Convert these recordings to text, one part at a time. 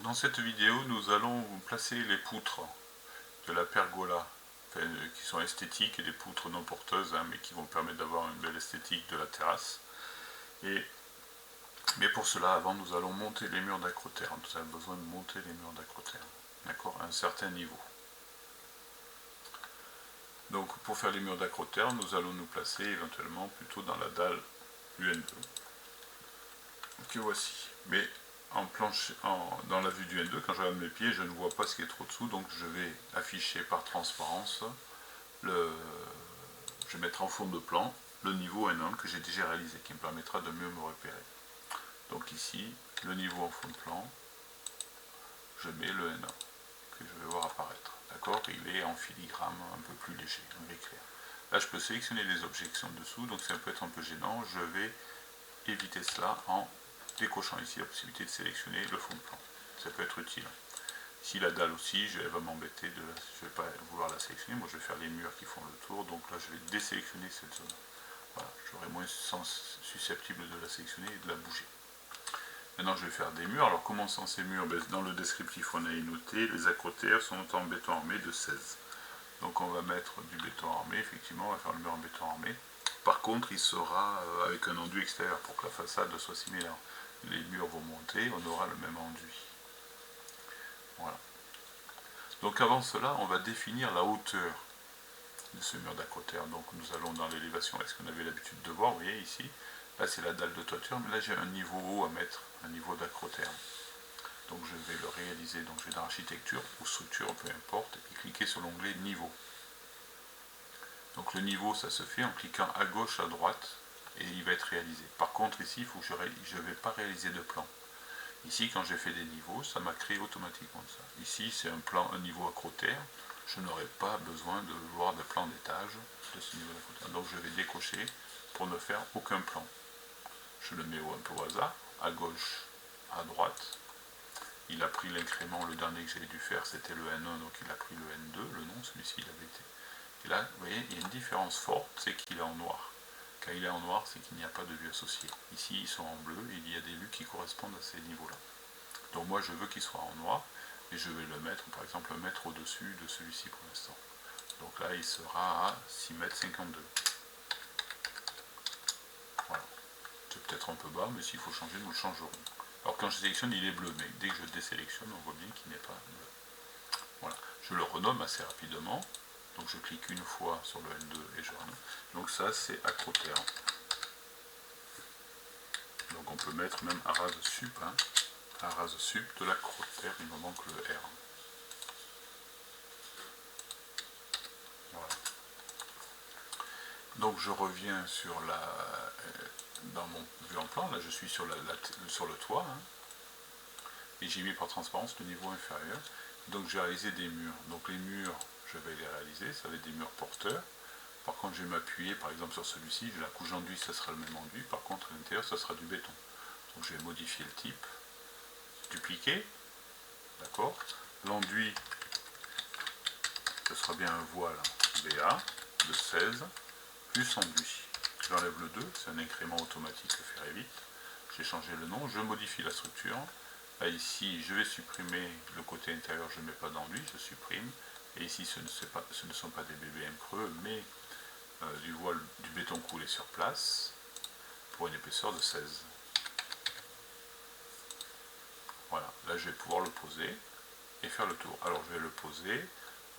dans cette vidéo, nous allons placer les poutres de la pergola, qui sont esthétiques et des poutres non porteuses, mais qui vont permettre d'avoir une belle esthétique de la terrasse. Mais pour cela, avant, nous allons monter les murs d'acroterre. Nous avons besoin de monter les murs d'acroterre, d'accord, à un certain niveau. Donc, pour faire les murs d'acroterre, nous allons nous placer éventuellement plutôt dans la dalle UN2, que voici. Mais dans la vue du N2, quand je regarde mes pieds, je ne vois pas ce qui est trop dessous, donc je vais afficher par transparence, je vais mettre en fond de plan le niveau N1 que j'ai déjà réalisé, qui me permettra de mieux me repérer. Donc ici, le niveau en fond de plan, je mets le N1, que je vais voir apparaître. D'accord? Il est en filigrane, un peu plus léger, en gris clair. Là, je peux sélectionner les objets qui sont dessous, donc ça peut être un peu gênant. Je vais éviter cela en décochant ici la possibilité de sélectionner le fond de plan. Ça peut être utile. Ici la dalle aussi, elle va m'embêter, je ne vais pas vouloir la sélectionner, moi je vais faire les murs qui font le tour, donc là je vais désélectionner cette zone. Voilà, j'aurai moins susceptible de la sélectionner et de la bouger. Maintenant je vais faire des murs. Alors comment sont ces murs? Dans le descriptif on a noté, les acroterres sont en béton armé de 16. Donc on va mettre du béton armé, effectivement on va faire le mur en béton armé. Par contre il sera avec un enduit extérieur pour que la façade soit similaire. Les murs vont monter, on aura le même enduit. Voilà. Donc avant cela, on va définir la hauteur de ce mur d'acroterre. Donc nous allons dans l'élévation, est-ce qu'on avait l'habitude de voir, vous voyez ici, là c'est la dalle de toiture, mais là j'ai un niveau haut à mettre, un niveau d'acroterre. Donc je vais le réaliser, donc je vais dans architecture ou structure, peu importe, et cliquer sur l'onglet niveau. Donc le niveau, ça se fait en cliquant à gauche, à droite, et il va être réalisé. Par contre ici, il faut que je ne vais pas réaliser de plan. Ici, quand j'ai fait des niveaux, ça m'a créé automatiquement ça. Ici, c'est un niveau acroterre. Je n'aurai pas besoin de voir de plan d'étage de ce niveau d'acroterre. Donc je vais décocher pour ne faire aucun plan. Je le mets un peu au hasard, à gauche, à droite. Il a pris l'incrément, le dernier que j'avais dû faire, c'était le N1, donc il a pris le N2, le nom, celui-ci il avait été. Et là, vous voyez, il y a une différence forte, c'est qu'il est en noir. Quand il est en noir, c'est qu'il n'y a pas de vue associée. Ici, ils sont en bleu, et il y a des vues qui correspondent à ces niveaux-là. Donc moi, je veux qu'il soit en noir, et je vais le mettre, par exemple, le mettre au-dessus de celui-ci pour l'instant. Donc là, il sera à 6,52 m. Voilà. C'est peut-être un peu bas, mais s'il faut changer, nous le changerons. Alors quand je sélectionne, il est bleu, mais dès que je désélectionne, on voit bien qu'il n'est pas bleu. Voilà. Je le renomme assez rapidement. Donc je clique une fois sur le N2 et je renomme. Donc ça, c'est acroterre. Donc on peut mettre même arras sup, arras sup de l'acroterre, il me manque le R. Voilà. Donc je reviens sur dans mon vue en plan, là je suis sur le toit, et j'ai mis par transparence le niveau inférieur. Donc j'ai réalisé des murs. Donc les murs, je vais les réaliser, ça va être des murs porteurs. Par contre, je vais m'appuyer par exemple sur celui-ci, la couche d'enduit, ça sera le même enduit. Par contre, à l'intérieur, ça sera du béton. Donc je vais modifier le type, dupliquer, d'accord. L'enduit, ce sera bien un voile BA de 16, plus enduit. J'enlève le 2, c'est un incrément automatique que fait Revit. J'ai changé le nom, je modifie la structure. Là, ici, je vais supprimer le côté intérieur, je ne mets pas d'enduit, je supprime. Et ici, ce ne sont pas des BBM creux, mais du voile du béton coulé sur place pour une épaisseur de 16. Voilà, là je vais pouvoir le poser et faire le tour. Alors je vais le poser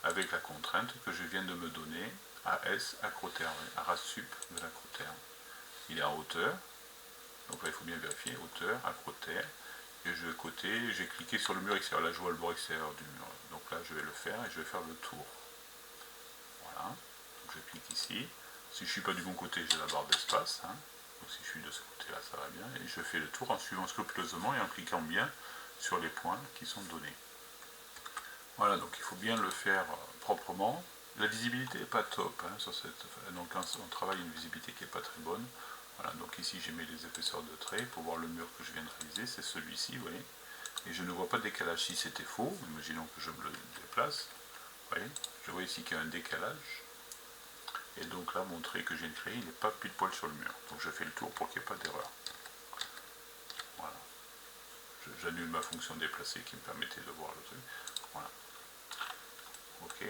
avec la contrainte que je viens de me donner, AS acroterre, arras sup de l'acroterre. Il est en hauteur, donc là il faut bien vérifier, hauteur, acroterre, et je vais côté, j'ai cliqué sur le mur extérieur, là je vois le bord extérieur du mur, donc là je vais le faire et je vais faire le tour. Voilà, donc je clique ici, si je ne suis pas du bon côté j'ai la barre d'espace, donc si je suis de ce côté là ça va bien, et je fais le tour en suivant scrupuleusement et en cliquant bien sur les points qui sont donnés. Voilà, donc il faut bien le faire proprement. La visibilité n'est pas top, donc on travaille une visibilité qui n'est pas très bonne. Voilà, donc ici j'ai mis les épaisseurs de trait pour voir le mur que je viens de réaliser, c'est celui-ci, vous voyez. Et je ne vois pas de décalage. Si c'était faux, imaginons que je me le déplace, vous voyez, je vois ici qu'il y a un décalage. Et donc là, mon trait que je viens de créer, il n'est pas pile poil sur le mur. Donc je fais le tour pour qu'il n'y ait pas d'erreur. Voilà. j'annule ma fonction déplacer qui me permettait de voir le truc. Voilà. Ok.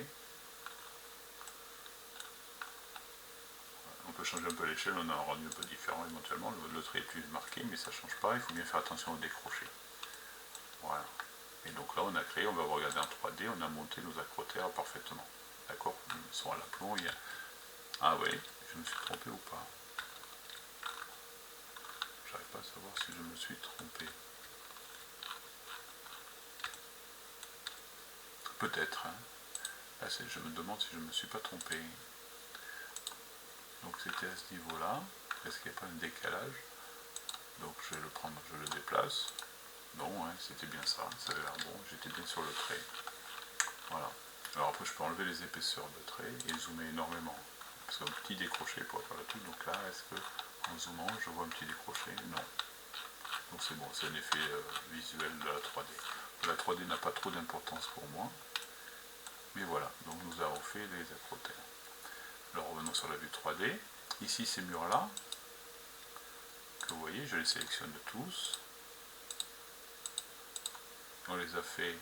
On peut changer un peu l'échelle, on a un rendu un peu différent éventuellement, le trait est plus marqué, mais ça ne change pas, il faut bien faire attention au décroché. Voilà. Et donc là on a créé, on va regarder en 3D, on a monté nos acrotères parfaitement. D'accord? Ils sont à l'aplomb, il y a... Ah ouais, je me suis trompé ou pas? J'arrive pas à savoir si je me suis trompé. Peut-être, hein. Là, je me demande si je ne me suis pas trompé. Donc c'était à ce niveau-là. Est-ce qu'il n'y a pas un décalage? Donc je vais le prendre, je le déplace. Non, hein, c'était bien ça, ça avait l'air bon, j'étais bien sur le trait. Voilà. Alors après je peux enlever les épaisseurs de trait et zoomer énormément. Parce qu'un petit décroché pour faire le truc. Donc là, est-ce que en zoomant, je vois un petit décroché? Non. Donc c'est bon, c'est un effet visuel de la 3D. La 3D n'a pas trop d'importance pour moi. Mais voilà, donc nous avons fait les acrotères. Alors revenons sur la vue 3D. Ici ces murs-là, que vous voyez, je les sélectionne tous. On les a fait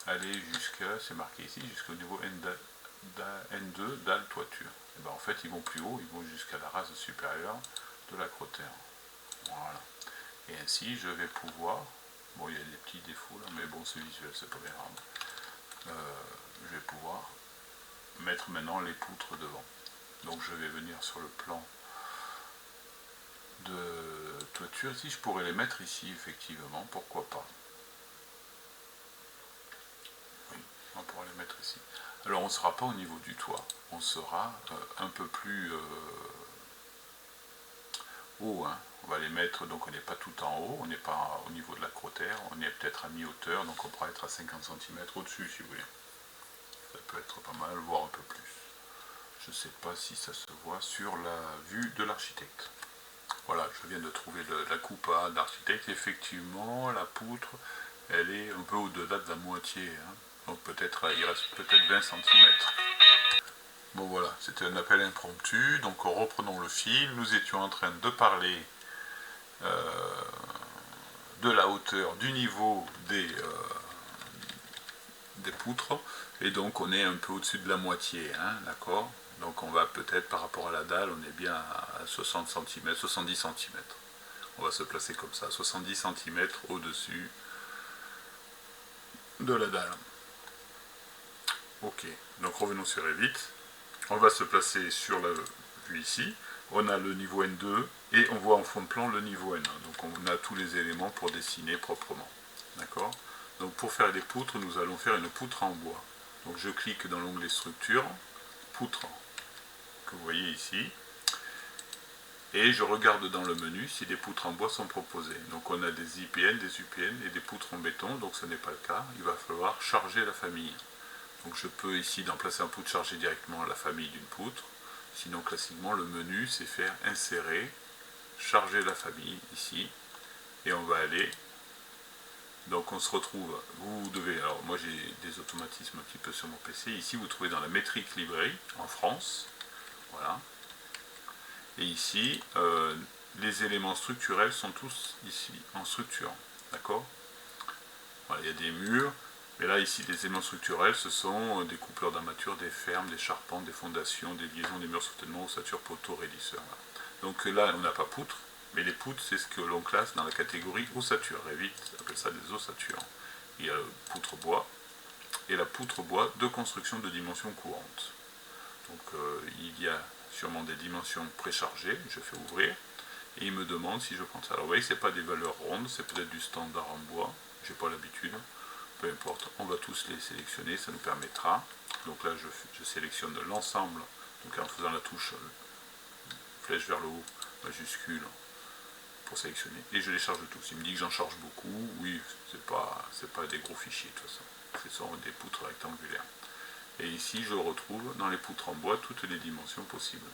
aller jusqu'à, c'est marqué ici, jusqu'au niveau N2, dalle toiture. Et ben en fait ils vont plus haut, ils vont jusqu'à la rase supérieure de l'acrotère. Voilà. Et ainsi je vais pouvoir, bon il y a des petits défauts là, mais bon c'est visuel, c'est pas bien grave. Je vais pouvoir mettre maintenant les poutres devant. Donc je vais venir sur le plan de toiture, ici je pourrais les mettre ici effectivement, pourquoi pas. Oui, on pourra les mettre ici. Alors on ne sera pas au niveau du toit, on sera un peu plus haut, hein. On va les mettre, donc on n'est pas tout en haut, on n'est pas au niveau de l'acrotère, on est peut-être à mi-hauteur, donc on pourra être à 50 cm au-dessus si vous voulez. Ça peut être pas mal, voire un peu plus. Je ne sais pas si ça se voit sur la vue de l'architecte. Voilà, je viens de trouver la coupe d'architecte. Effectivement, la poutre, elle est un peu au-delà de la moitié. Hein. Donc peut-être, il reste peut-être 20 cm. Bon voilà, c'était un appel impromptu. Donc reprenons le fil. Nous étions en train de parler de la hauteur, du niveau des poutres. Et donc on est un peu au-dessus de la moitié, hein, d'accord? Donc on va peut-être, par rapport à la dalle, on est bien à 60 cm, 70 cm. On va se placer comme ça, 70 cm au-dessus de la dalle. Ok, donc revenons sur Revit. On va se placer sur la vue ici. On a le niveau N2 et on voit en fond de plan le niveau N1. Donc on a tous les éléments pour dessiner proprement. D'accord? Donc pour faire des poutres, nous allons faire une poutre en bois. Donc je clique dans l'onglet structure, poutre, que vous voyez ici. Et je regarde dans le menu si des poutres en bois sont proposées. Donc on a des IPN, des UPN et des poutres en béton, donc ce n'est pas le cas. Il va falloir charger la famille. Donc je peux ici, dans placer un poutre, charger directement la famille d'une poutre. Sinon classiquement le menu c'est faire insérer, charger la famille ici. Et on va aller. Donc on se retrouve, vous devez, alors moi j'ai des automatismes un petit peu sur mon PC. Ici vous trouvez dans la métrique librairie en France. Voilà. Et ici, les éléments structurels sont tous ici, en structure. D'accord? Voilà, il y a des murs, mais là, ici, les éléments structurels, ce sont des coupleurs d'armature, des fermes, des charpentes, des fondations, des liaisons, des murs soutènement, ossature, poteaux, raidisseurs. Voilà. Donc là, on n'a pas poutre, mais les poutres, c'est ce que l'on classe dans la catégorie ossature. Revit appelle ça des ossatures. Il y a la poutre bois et la poutre bois de construction de dimension courante. Donc il y a sûrement des dimensions préchargées, je fais ouvrir, et il me demande si je prends ça. Alors vous voyez, ce n'est pas des valeurs rondes, c'est peut-être du standard en bois, j'ai pas l'habitude, peu importe, on va tous les sélectionner, ça nous permettra. Donc là je sélectionne l'ensemble, donc en faisant la touche flèche vers le haut, majuscule, pour sélectionner, et je les charge tous. Il me dit que j'en charge beaucoup, oui, c'est pas des gros fichiers de toute façon, ce sont des poutres rectangulaires. Et ici, je retrouve dans les poutres en bois toutes les dimensions possibles.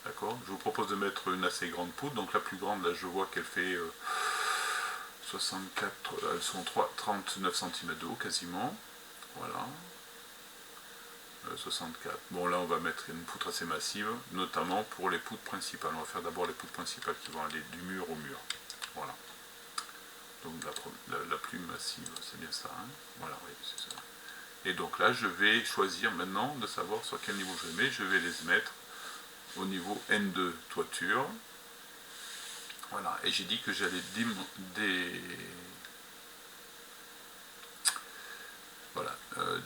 D'accord? Je vous propose de mettre une assez grande poutre. Donc la plus grande, là, je vois qu'elle fait 64, elles sont 39 cm de haut quasiment. Voilà. 64. Bon, là, on va mettre une poutre assez massive, notamment pour les poutres principales. On va faire d'abord les poutres principales qui vont aller du mur au mur. Voilà. Donc la plume massive, c'est bien ça, hein. Voilà, oui, c'est ça. Et donc là, je vais choisir maintenant de savoir sur quel niveau je les mets. Je vais les mettre au niveau N2 toiture. Voilà, et j'ai dit que j'allais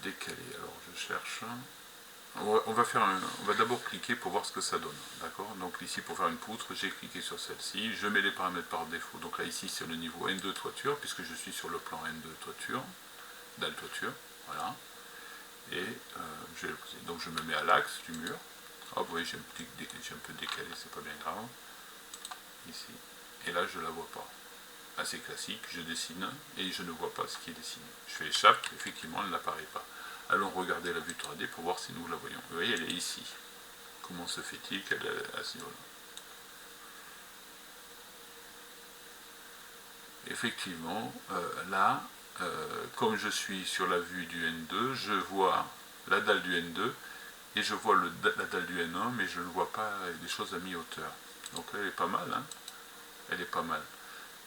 décaler. Alors je cherche. On va d'abord cliquer pour voir ce que ça donne. D'accord. Donc ici, pour faire une poutre, j'ai cliqué sur celle-ci. Je mets les paramètres par défaut. Donc là, ici, c'est le niveau N2 toiture, puisque je suis sur le plan N2 toiture, dalle toiture. Voilà. Et je vais le poser. Donc je me mets à l'axe du mur. Hop, vous voyez, j'ai un peu décalé, c'est pas bien grave. Ici. Et là, je la vois pas. Assez classique, je dessine et je ne vois pas ce qui est dessiné. Je fais échappe, effectivement, elle n'apparaît pas. Allons regarder la vue 3D pour voir si nous la voyons. Vous voyez, elle est ici. Comment se fait-il qu'elle est à ce niveau-là? Effectivement, là, comme je suis sur la vue du N2, je vois la dalle du N2 et je vois la dalle du N1, mais je ne vois pas des choses à mi-hauteur. Donc elle est pas mal, hein. Elle est pas mal.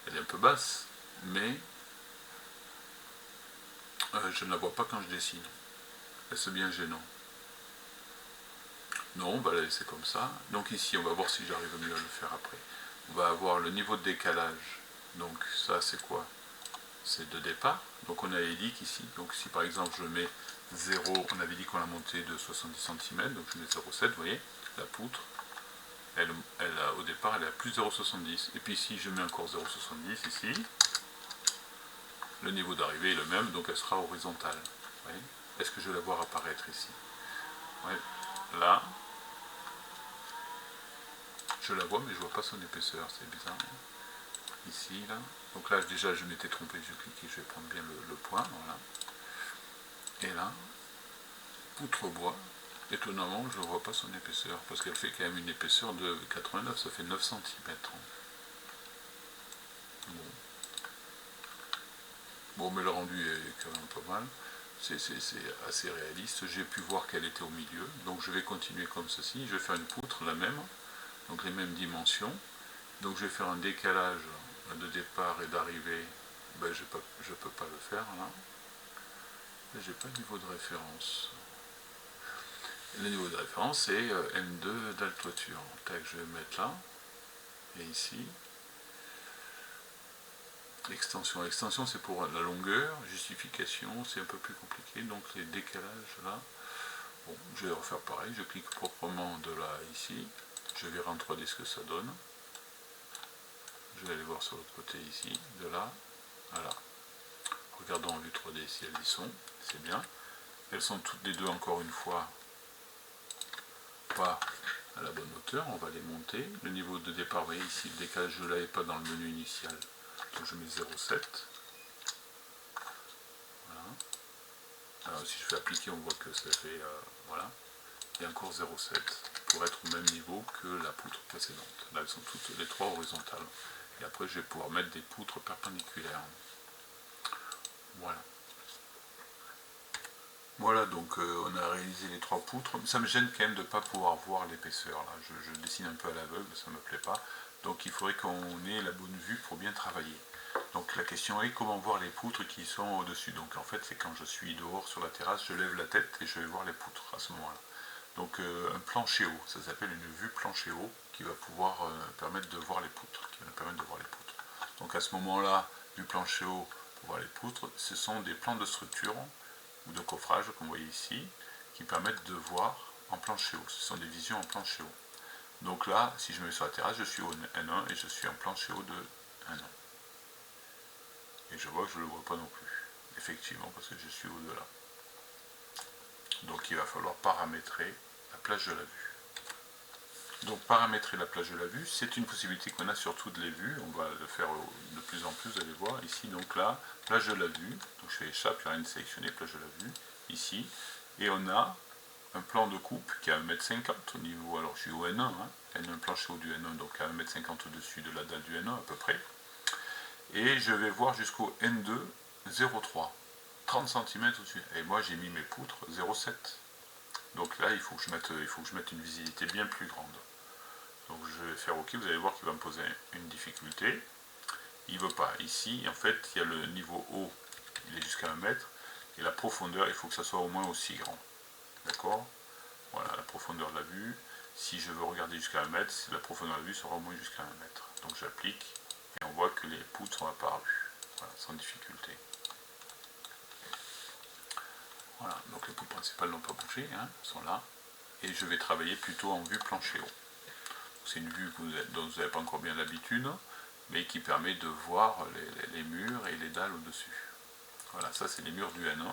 Elle est un peu basse, mais je ne la vois pas quand je dessine. C'est bien gênant. Non, on va la laisser comme ça. Donc ici, on va voir si j'arrive mieux à le faire après. On va avoir le niveau de décalage. Donc ça, c'est quoi? C'est de départ. Donc on a hélique ici. Donc si par exemple je mets 0, on avait dit qu'on la montait de 70 cm, donc je mets 0,7, vous voyez, la poutre, au départ, elle est à plus 0,70. Et puis si je mets encore 0,70 ici, le niveau d'arrivée est le même, donc elle sera horizontale. Est-ce que je vais la voir apparaître ici? Oui. Là, je la vois, mais je ne vois pas son épaisseur, c'est bizarre. Ici, là. Donc là, déjà, je m'étais trompé, je clique et je vais prendre bien le point, voilà. Et là, poutre bois, étonnamment, je ne vois pas son épaisseur, parce qu'elle fait quand même une épaisseur de 89, ça fait 9 cm. Bon, mais le rendu est quand même pas mal. C'est assez réaliste. J'ai pu voir qu'elle était au milieu, donc je vais continuer comme ceci. Je vais faire une poutre, la même, donc les mêmes dimensions. Donc je vais faire un décalage de départ et d'arrivée. Ben, je ne peux pas le faire là. J'ai pas de niveau de référence. Le niveau de référence c'est M2 d'altoiture. Je vais mettre là. Et ici. Extension. Extension c'est pour la longueur. Justification c'est un peu plus compliqué. Donc les décalages là. Bon, je vais refaire pareil. Je clique proprement de là à ici. Je verrai en 3D ce que ça donne. Je vais aller voir sur l'autre côté ici. De là à là. Regardons en vue 3D si elles y sont. C'est bien. Elles sont toutes les deux encore une fois pas à la bonne hauteur, on va les monter. Le niveau de départ, vous voyez ici, le décalage, je ne l'avais pas dans le menu initial. Donc je mets 0,7. Voilà. Alors si je fais appliquer, on voit que ça fait, voilà. Et encore 0,7 pour être au même niveau que la poutre précédente. Là, elles sont toutes les trois horizontales. Et après, je vais pouvoir mettre des poutres perpendiculaires. Voilà. Voilà, donc on a réalisé les trois poutres. Ça me gêne quand même de ne pas pouvoir voir l'épaisseur. Je dessine un peu à l'aveugle, ça ne me plaît pas. Donc il faudrait qu'on ait la bonne vue pour bien travailler. Donc la question est comment voir les poutres qui sont au-dessus. Donc en fait, c'est quand je suis dehors sur la terrasse, je lève la tête et je vais voir les poutres à ce moment-là. Donc un plancher haut, ça s'appelle une vue plancher haut qui va pouvoir permettre de voir les poutres. Donc à ce moment-là, du plancher haut pour voir les poutres, ce sont des plans de structure ou de coffrage, comme vous voyez ici, qui permettent de voir en plancher haut. Ce sont des visions en plancher haut. Donc là, si je me mets sur la terrasse, je suis au N1 et je suis en plancher haut de N1. Et je vois que je ne le vois pas non plus, effectivement, parce que je suis au-delà. Donc il va falloir paramétrer la plage de la vue. Donc paramétrer la plage de la vue, c'est une possibilité qu'on a sur toutes les vues. On va le faire de plus en plus, vous allez voir. Ici, donc là, plage de la vue. Donc je fais échappe, il n'y a rien de sélectionné, plage de la vue, ici. Et on a un plan de coupe qui est à 1,50 m au niveau, alors je suis au N1, N1 plancher haut du N1, donc à 1,50 m au-dessus de la dalle du N1 à peu près. Et je vais voir jusqu'au N2, 0,3, 30 cm au-dessus. Et moi j'ai mis mes poutres 0,7. Donc là il faut que je mette une visibilité bien plus grande. Donc je vais faire OK, vous allez voir qu'il va me poser une difficulté. il ne veut pas. Ici, en fait, il y a le niveau haut, il est jusqu'à 1 mètre, et la profondeur, il faut que ça soit au moins aussi grand. D'accord? Voilà, la profondeur de la vue. Si je veux regarder jusqu'à 1 mètre, la profondeur de la vue sera au moins jusqu'à 1 mètre. Donc j'applique, et on voit que les poutres sont apparues. Voilà, sans difficulté. Voilà, donc les poutres principales n'ont pas bougé, hein, sont là. Et je vais travailler plutôt en vue plancher haut. C'est une vue dont vous n'avez pas encore bien l'habitude, mais qui permet de voir les murs et les dalles au-dessus. Voilà, ça c'est les murs du N1.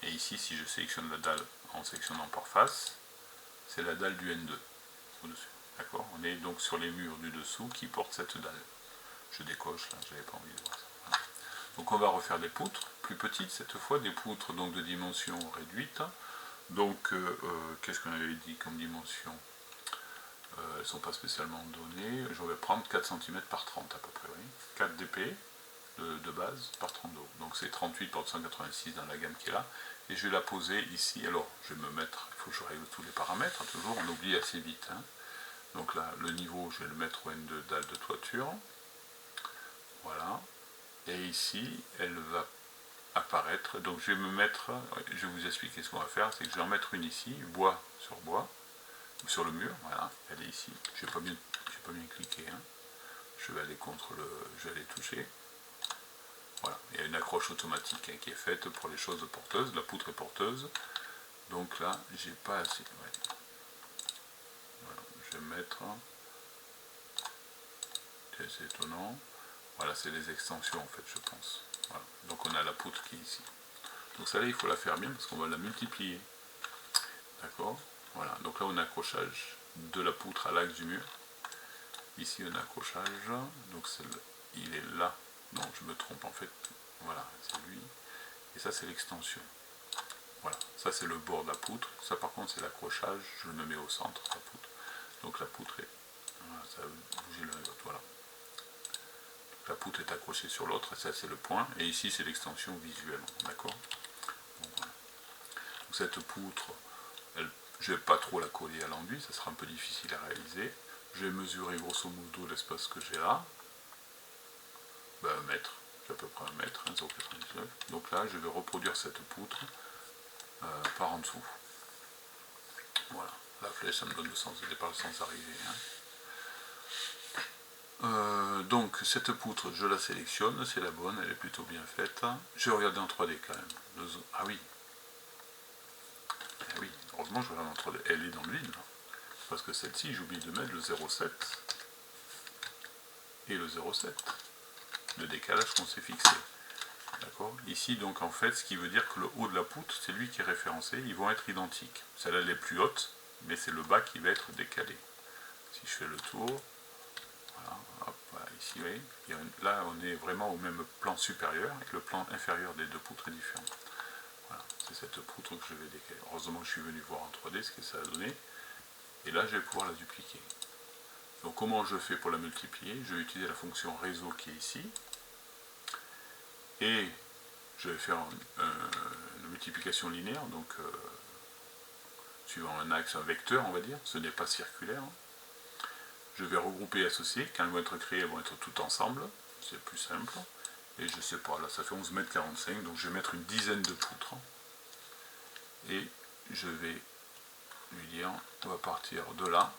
Et ici, si je sélectionne la dalle en sélectionnant par face, c'est la dalle du N2 au-dessus. D'accord? On est donc sur les murs du dessous qui portent cette dalle. Je décoche, là, j'avais pas envie de voir ça. Voilà. Donc on va refaire des poutres, plus petites cette fois, des poutres donc de dimension réduite. Donc, qu'est-ce qu'on avait dit comme dimension? Elles ne sont pas spécialement données. Je vais prendre 4 cm par 30 à peu près, oui. 4 dp de base par 30 de haut. Donc c'est 38 par 286 dans la gamme qui est là. Et je vais la poser ici. Alors, je vais me mettre, il faut que je règle tous les paramètres, toujours, on oublie assez vite. Hein. Donc là, le niveau, je vais le mettre au N2 dalle de toiture. Voilà. Et ici, elle va apparaître. Donc je vais me mettre, je vais vous expliquer ce qu'on va faire, c'est que je vais en mettre une ici, bois, sur le mur, voilà, elle est ici. Je n'ai pas bien cliqué, hein. Je vais aller je vais aller toucher. Voilà, il y a une accroche automatique hein, qui est faite pour les choses porteuses, la poutre est porteuse. Donc là, j'ai pas assez. Ouais. Voilà, je vais mettre. C'est étonnant. Voilà, c'est les extensions en fait, je pense. Voilà. Donc on a la poutre qui est ici. Donc celle-là, il faut la faire bien parce qu'on va la multiplier. D'accord? Voilà, donc là on a accrochage de la poutre à l'axe du mur. Ici on a accrochage, donc il est là. Non, je me trompe en fait. Voilà, c'est lui. Et ça c'est l'extension. Voilà, ça c'est le bord de la poutre. Ça par contre c'est l'accrochage, je le mets au centre, la poutre. Donc la poutre est. Voilà, ça a bougé l'un et l'autre, voilà. La poutre est accrochée sur l'autre, et ça c'est le point. Et ici c'est l'extension visuelle, d'accord? Bon, voilà. Donc cette poutre, je ne vais pas trop la coller à l'enduit, ça sera un peu difficile à réaliser. Je vais mesurer grosso modo l'espace que j'ai là. Ben, 1 mètre, j'ai à peu près 1 mètre, 1,99. Donc là, je vais reproduire cette poutre par en dessous. Voilà, la flèche, ça me donne le sens de départ, le sens d'arrivée. Hein. Donc, cette poutre, je la sélectionne, c'est la bonne, elle est plutôt bien faite. Je vais regarder en 3D quand même. Ah oui. Eh oui, heureusement, je regarde en 3D. Elle est dans le vide. Parce que celle-ci, j'oublie de mettre le 0,7 et le 0,7. Le décalage qu'on s'est fixé. D'accord. Ici, donc, en fait, ce qui veut dire que le haut de la poutre, c'est lui qui est référencé, ils vont être identiques. Celle-là, elle est plus haute, mais c'est le bas qui va être décalé. Si je fais le tour, voilà, hop, voilà ici, oui, là, on est vraiment au même plan supérieur, et le plan inférieur des deux poutres est différent. Voilà, c'est cette poutre que je vais décaler. Heureusement que je suis venu voir en 3D ce que ça a donné, et là, je vais pouvoir la dupliquer. Donc, comment je fais pour la multiplier? Je vais utiliser la fonction réseau qui est ici, et je vais faire une multiplication linéaire, donc suivant un axe, un vecteur, on va dire, ce n'est pas circulaire. Je vais regrouper et associer, quand elles vont être créées, elles vont être toutes ensemble, c'est plus simple. Et je sais pas, là ça fait 11 mètres 45, donc je vais mettre une dizaine de poutres. Et je vais lui dire, on va partir de là,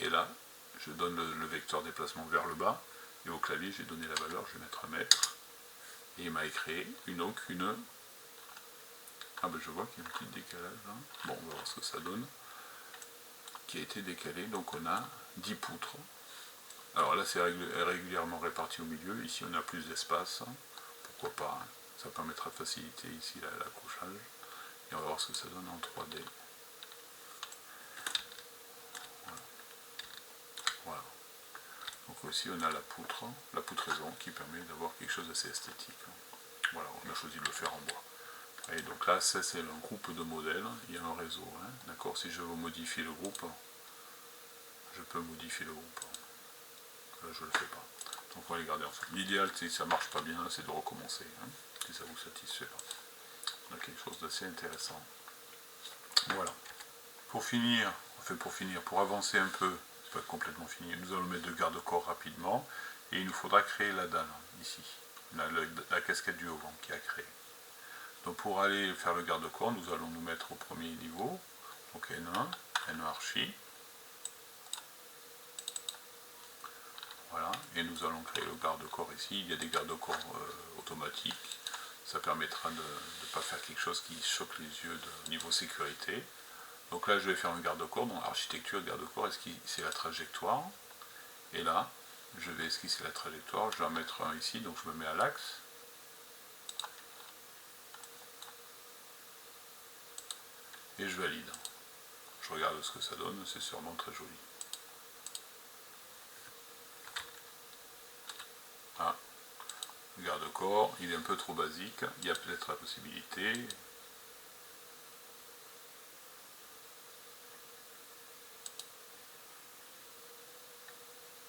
et là, je donne le vecteur déplacement vers le bas, et au clavier, j'ai donné la valeur, je vais mettre 1 mètre. Et il m'a créé une. Ah ben je vois qu'il y a un petit décalage là. Bon, on va voir ce que ça donne. Qui a été décalé, donc on a 10 poutres. Alors là c'est régulièrement réparti au milieu, ici on a plus d'espace. Pourquoi pas, hein. Ça permettra de faciliter ici l'accrochage. Et on va voir ce que ça donne en 3D. Voilà. Voilà. Donc ici on a la poutraison qui permet d'avoir quelque chose d'assez esthétique. Voilà, on a choisi de le faire en bois. Et donc là, ça c'est un groupe de modèles, il y a un réseau. Hein. D'accord, si je veux modifier le groupe, je peux modifier le groupe. Là, je ne le fais pas. Donc on va les garder ensemble. L'idéal, si ça ne marche pas bien, c'est de recommencer, hein, si ça ne vous satisfait pas. On a quelque chose d'assez intéressant. Voilà. Pour finir, pour avancer un peu, c'est pas complètement fini, nous allons mettre deux garde-corps rapidement. Et il nous faudra créer la dalle, ici, la casquette du auvent qui a créé. Donc pour aller faire le garde-corps, nous allons nous mettre au premier niveau, donc N1, N1 archi. Voilà, et nous allons créer le garde-corps ici. Il y a des garde-corps automatiques. Ça permettra de ne pas faire quelque chose qui choque les yeux de niveau sécurité. Donc là, je vais faire un garde-corps. Donc architecture, garde-corps, c'est la trajectoire. Et là, je vais esquisser la trajectoire. Je vais en mettre un ici, donc je me mets à l'axe. Et je valide. Je regarde ce que ça donne, c'est sûrement très joli. Ah, le garde-corps, il est un peu trop basique. Il y a peut-être la possibilité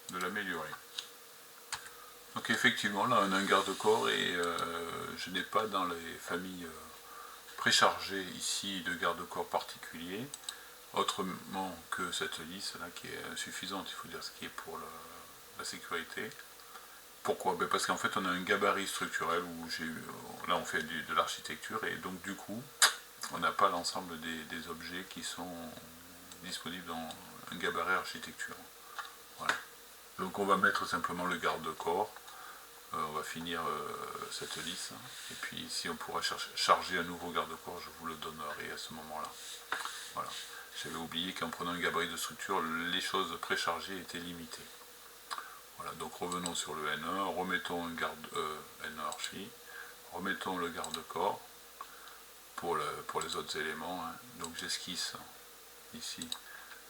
de l'améliorer. Donc effectivement, là on a un garde-corps et je n'ai pas dans les familles préchargées ici de garde-corps particuliers, autrement que cette lisse là qui est insuffisante, il faut dire ce qui est pour la sécurité. Pourquoi? Ben parce qu'en fait on a un gabarit structurel où là on fait de l'architecture et donc du coup on n'a pas l'ensemble des objets qui sont disponibles dans un gabarit architecture. Voilà. Donc on va mettre simplement le garde-corps, on va finir cette lisse, et puis si on pourra charger un nouveau garde-corps, je vous le donnerai à ce moment-là. Voilà. J'avais oublié qu'en prenant un gabarit de structure, les choses préchargées étaient limitées. Voilà, donc revenons sur le N1, remettons un N1 archi, remettons le garde-corps pour les autres éléments. Hein. Donc j'esquisse ici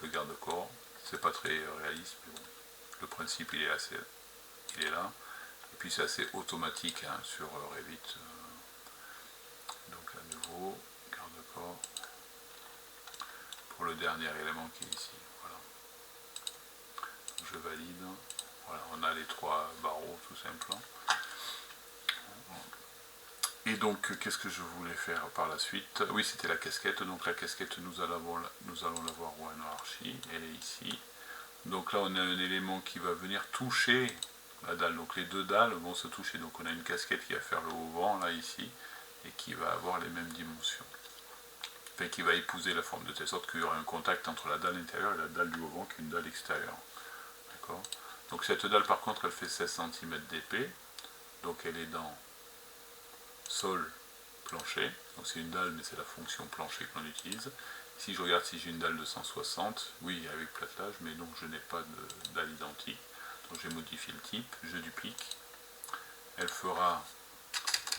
le garde-corps, c'est pas très réaliste, mais bon, le principe il est là. Et puis c'est assez automatique hein, sur Revit. Donc à nouveau, garde-corps pour le dernier élément qui est ici. Voilà. Je valide. Voilà, on a les trois barreaux tout simplement. Et donc, qu'est-ce que je voulais faire par la suite? Oui, c'était la casquette. Donc la casquette, nous allons l'avoir au N1 archi. Elle est ici. Donc là, on a un élément qui va venir toucher la dalle. Donc les deux dalles vont se toucher. Donc on a une casquette qui va faire le haut-vent, là, ici, et qui va avoir les mêmes dimensions. Enfin, qui va épouser la forme, de telle sorte qu'il y aura un contact entre la dalle intérieure et la dalle du haut-vent, qui est une dalle extérieure. D'accord? Donc cette dalle, par contre, elle fait 16 cm d'épais. Donc elle est dans sol, plancher. Donc c'est une dalle, mais c'est la fonction plancher qu'on utilise. Si je regarde si j'ai une dalle de 160, oui, avec platelage, mais donc je n'ai pas de dalle identique. Donc je modifie le type, je duplique. Elle fera,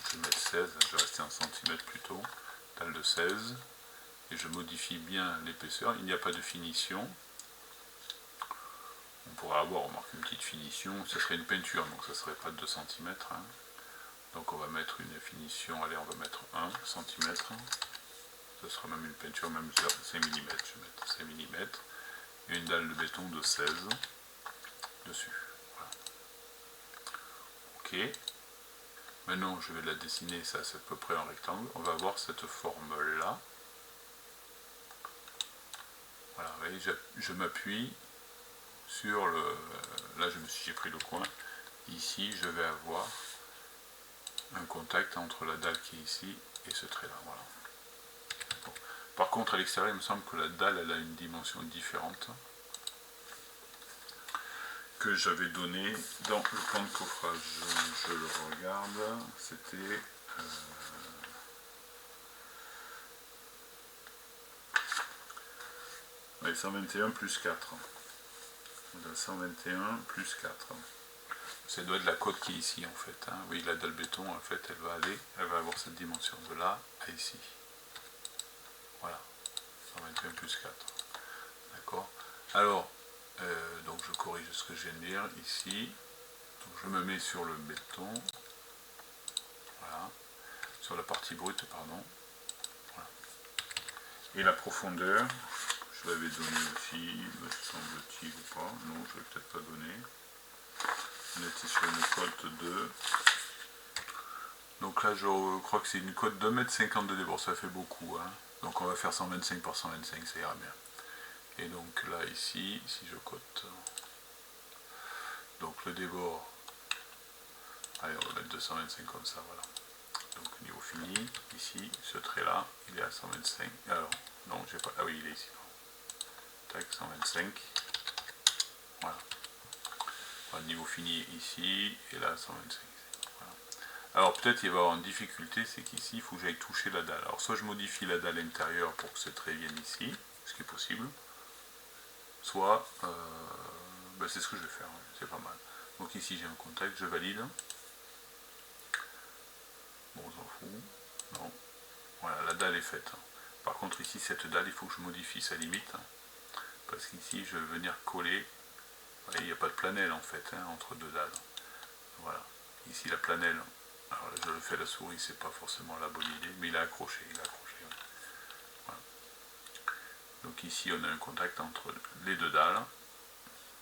je vais mettre 16, je vais rester en centimètres plutôt, dalle de 16. Et je modifie bien l'épaisseur. Il n'y a pas de finition. On pourra avoir, remarque, une petite finition. Ce serait une peinture, donc ça ne serait pas de 2 cm. Hein. Donc on va mettre une finition, allez, on va mettre 1 cm. Ce sera même une peinture, même 5 mm. Je vais mettre 5 mm. Et une dalle de béton de 16 dessus. Voilà. Ok. Maintenant, je vais la dessiner, ça c'est à peu près un rectangle. On va avoir cette forme-là. Voilà, vous voyez, je m'appuie sur le... Là, j'ai pris le coin. Ici, je vais avoir un contact entre la dalle qui est ici et ce trait-là. Voilà. Bon. Par contre, à l'extérieur, il me semble que la dalle, elle a une dimension différente que j'avais donnée dans le plan de coffrage. Je le regarde. C'était... Ouais, 121 plus 4. 121 plus 4. Ça doit être la côte qui est ici en fait. Hein. Oui, la dalle béton en fait, elle va avoir cette dimension de là à ici. Voilà. 121 plus 4. D'accord. Alors, donc je corrige ce que je viens de dire ici. Donc je me mets sur le béton. Voilà. Sur la partie brute, pardon. Voilà. Et la profondeur. Je l'avais donné aussi, me semble-t-il ou pas. Non, je ne l'ai peut-être pas donné. On était sur une cote de... Donc là, je crois que c'est une cote de 2,50 m de débord. Ça fait beaucoup. Hein. Donc on va faire 125 par 125, ça ira bien. Et donc là, ici, si je cote... Donc le débord Allez, on va mettre 225 comme ça, voilà. Donc niveau fini, ici, ce trait là, il est à 125. Alors, non, j'ai pas. Ah oui, il est ici. Tac, 125. Voilà. Voilà, niveau fini ici, et là 125. Voilà. Alors peut-être il va y avoir une difficulté, c'est qu'ici il faut que j'aille toucher la dalle. Alors soit je modifie la dalle intérieure pour que ce trait vienne ici, ce qui est possible, soit ben c'est ce que je vais faire, c'est pas mal. Donc ici j'ai un contact, je valide. Bon, on s'en fout. Non. Voilà, la dalle est faite. Par contre ici cette dalle, il faut que je modifie sa limite. Parce qu'ici je vais venir coller. Il n'y a pas de planelle en fait entre deux dalles. Voilà. Ici la planelle, alors là, je le fais à la souris, c'est pas forcément la bonne idée, mais il a accroché, Ouais. Voilà. Donc ici on a un contact entre les deux dalles.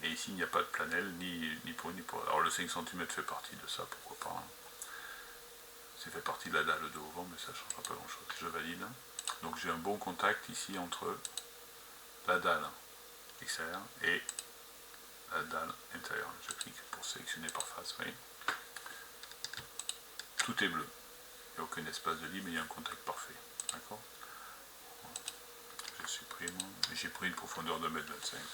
Et ici il n'y a pas de planelle, ni pour ni pour. Alors le 5 cm fait partie de ça, pourquoi pas. C'est fait partie de la dalle de devant, mais ça ne changera pas grand chose. Je valide. Donc j'ai un bon contact ici entre la dalle extérieure et la dalle intérieure. Je clique pour sélectionner par face, oui. Tout est bleu. Il n'y a aucun espace de libre, mais il y a un contact parfait. D'accord. Je supprime. J'ai pris une profondeur de 1,25 m.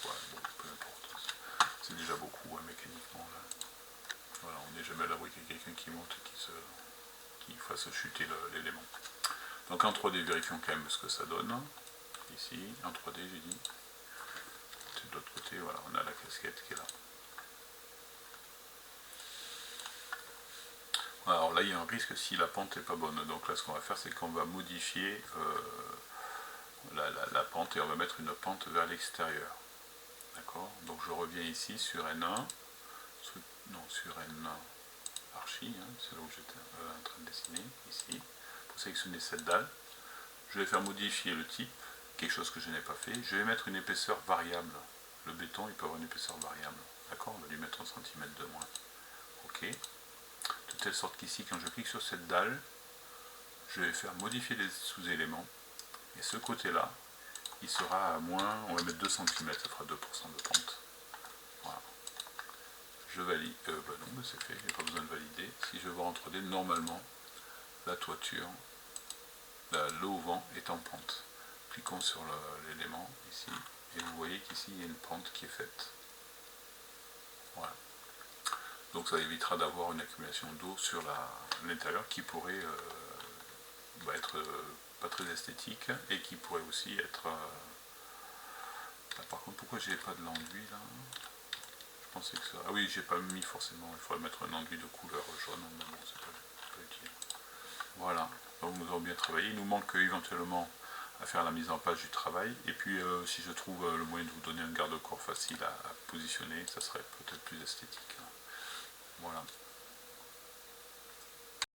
Voilà, bon, peu importe. C'est déjà beaucoup mécaniquement. Là. Voilà, on n'est jamais à l'abri qu'il y ait quelqu'un qui monte et qui fasse chuter l'élément. Donc en 3D, vérifions quand même ce que ça donne. Ici, en 3D, j'ai dit. De l'autre côté, voilà, on a la casquette qui est là. Alors là, il y a un risque si la pente n'est pas bonne. Donc là, ce qu'on va faire, c'est qu'on va modifier la pente et on va mettre une pente vers l'extérieur. D'accord. Donc je reviens ici sur N1, sur N1 archi, c'est là où j'étais en train de dessiner, ici, pour sélectionner cette dalle. Je vais faire modifier le type, quelque chose que je n'ai pas fait. Je vais mettre une épaisseur variable. Le béton, il peut avoir une épaisseur variable. D'accord. On va lui mettre 1 cm de moins. Ok. De telle sorte qu'ici, quand je clique sur cette dalle, je vais faire modifier les sous-éléments. Et ce côté-là, il sera à moins, on va mettre 2 cm, ça fera 2% de pente. Voilà. Je valide. Bah non, c'est fait, il n'y a pas besoin de valider. Si je vais voir en 3D, normalement, la toiture, le haut-vent est en pente. Cliquons sur l'élément ici, et vous voyez qu'ici, il y a une pente qui est faite. Voilà. Donc ça évitera d'avoir une accumulation d'eau sur l'intérieur qui pourrait être pas très esthétique et qui pourrait aussi être... par contre, pourquoi j'ai pas de l'enduit là? Je pensais que ça... Ah oui, j'ai pas mis forcément, il faudrait mettre un enduit de couleur jaune, mais bon, c'est pas utile. Voilà, donc nous avons bien travaillé. Il nous manque éventuellement à faire la mise en page du travail. Et puis si je trouve le moyen de vous donner un garde-corps facile à positionner, ça serait peut-être plus esthétique. Voilà.